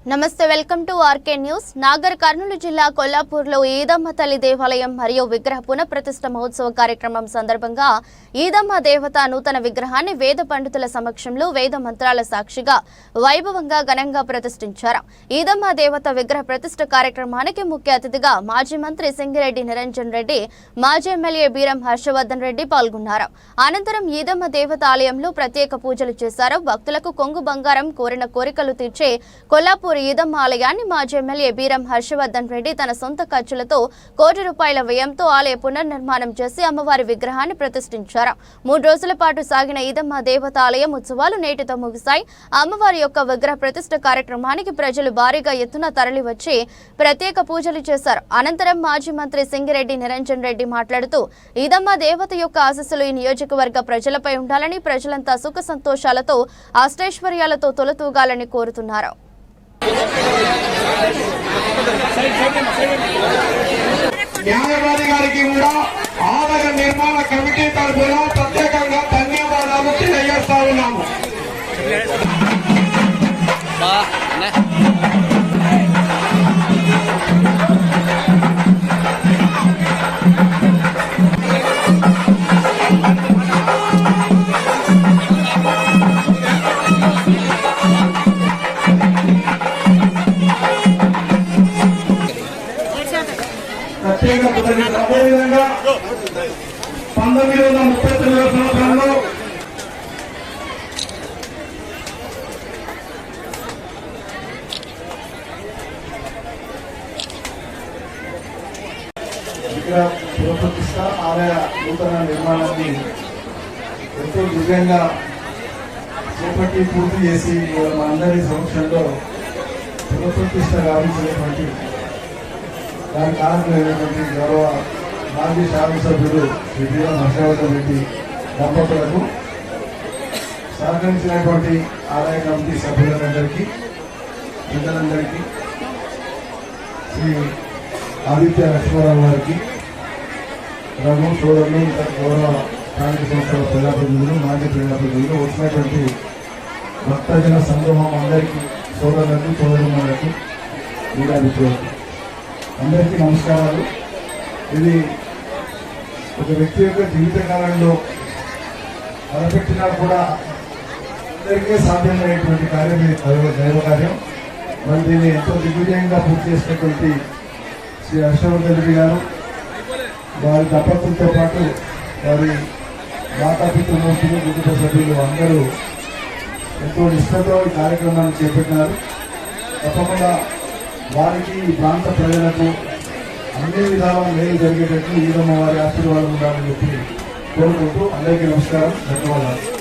నమస్తే welcome to RK news. Nagar Kurnool జిల్లా కొల్లాపూర్లో ఈదమ్మ తల్లి దేవాలయం మరియు విగ్రహ పునఃప్రతిష్ఠ మహోత్సవ కార్యక్రమం సందర్భంగా ఈదమ్మ దేవత నూతన విగ్రహాన్ని వేద పండితుల సమక్షంలో వేద మంత్రాల సాక్షిగా వైభవంగా ఘనంగా ప్రతిష్ఠించారు. ఈదమ్మ దేవత విగ్రహ ప్రతిష్ఠ కార్యక్రమానికి ముఖ్య అతిథిగా మాజీ మంత్రి సింగిరెడ్డి నిరంజన్ రెడ్డి, మాజీ ఎమ్మెల్యే బీరం హర్షవర్ధన్ రెడ్డి పాల్గొన్నారు. అనంతరం ఈదమ్మ దేవత ఆలయంలో ప్రత్యేక పూజలు చేశారు. భక్తులకు కొంగు బంగారం, కోరిన కోరికలు తీర్చే కొల్లాపూర్ ఈదమ్మ ఆలయాన్ని మాజీ ఎమ్మెల్యే బీరం హర్షవర్ధన్ రెడ్డి తన సొంత ఖర్చులతో ₹1,00,00,000 వ్యయంతో ఆలయ పునర్నిర్మాణం చేసి అమ్మవారి విగ్రహాన్ని ప్రతిష్ఠించారు. 3 రోజుల పాటు సాగిన ఈదమ్మ దేవత ఆలయం ఉత్సవాలు నేటితో ముగిశాయి. అమ్మవారి యొక్క విగ్రహ ప్రతిష్ఠ కార్యక్రమానికి ప్రజలు భారీగా ఎత్తున తరలివచ్చి ప్రత్యేక పూజలు చేశారు. అనంతరం మాజీ మంత్రి సింగిరెడ్డి నిరంజన్ రెడ్డి మాట్లాడుతూ ఈదమ్మ దేవత యొక్క ఆశీస్సులు ఈ నియోజకవర్గ ప్రజలపై ఉండాలని, ప్రజలంతా సుఖ సంతోషాలతో అష్టైశ్వర్యాలతో తొలతూగాలని కోరుతున్నారు. న్యాయవాది గారికి కూడా ఆలయ నిర్మాణ కమిటీ తరఫున ప్రత్యేకంగా ధన్యవాదాలు తెలియజేస్తా ఉన్నాము. అదేవిధంగా 1939 సంవత్సరంలో విగ్రహ పునఃప్రతిష్ఠ ఆలయ నూతన నిర్మాణాన్ని ఎంతో దివ్యంగా చేపట్టి పూర్తి చేసి మనందరి సమక్షంలో పునఃప్రతిష్ఠ గావించినటువంటి దాని కారణమైనటువంటి గౌరవ మాజీ శాసనసభ్యులు శ్రీ బీరం హర్షవర్ధన్ రెడ్డి దంపతులకు సహకరించినటువంటి ఆలయ కమిటీ సభ్యులందరికీ, ప్రజలందరికీ, శ్రీ ఆదిత్య లక్ష్మణరావు గారికి, రఘు సోదరులు, గౌరవ స్థానిక సంస్థల ప్రజాప్రతినిధులు, మాజీ ప్రజాప్రతినిధులు, వచ్చినటువంటి భక్తజన సందోహం అందరికీ, సోదరులకు, సోదరులకు, మీడియా మిత్రులకు అందరికీ నమస్కారాలు. ఇది ఒక వ్యక్తి యొక్క జీవితకాలంలో మొదలుపెట్టినా కూడా అందరికీ సాధ్యమయ్యేటువంటి కార్యం దైవ కార్యం. మరి దీన్ని ఎంతో దిగ్విజయంగా పూర్తి చేసినటువంటి శ్రీ హర్షవర్ధన్ రెడ్డి గారు, వారి దంపతులతో పాటు వారి మాతాపితృమూర్తులు, కుటుంబ సభ్యులు అందరూ ఎంతో నిష్ఠతో ఈ కార్యక్రమాన్ని చేపట్టినారు. తప్పకుండా వారికి, ఈ ప్రాంత ప్రజలకు అన్ని విధాల మేలు జరిగేటట్లు ఈదమ్మ వారి ఆశీర్వాదం ఉండాలని చెప్పి కోరుకుంటూ అందరికీ నమస్కారం, ధన్యవాదాలు.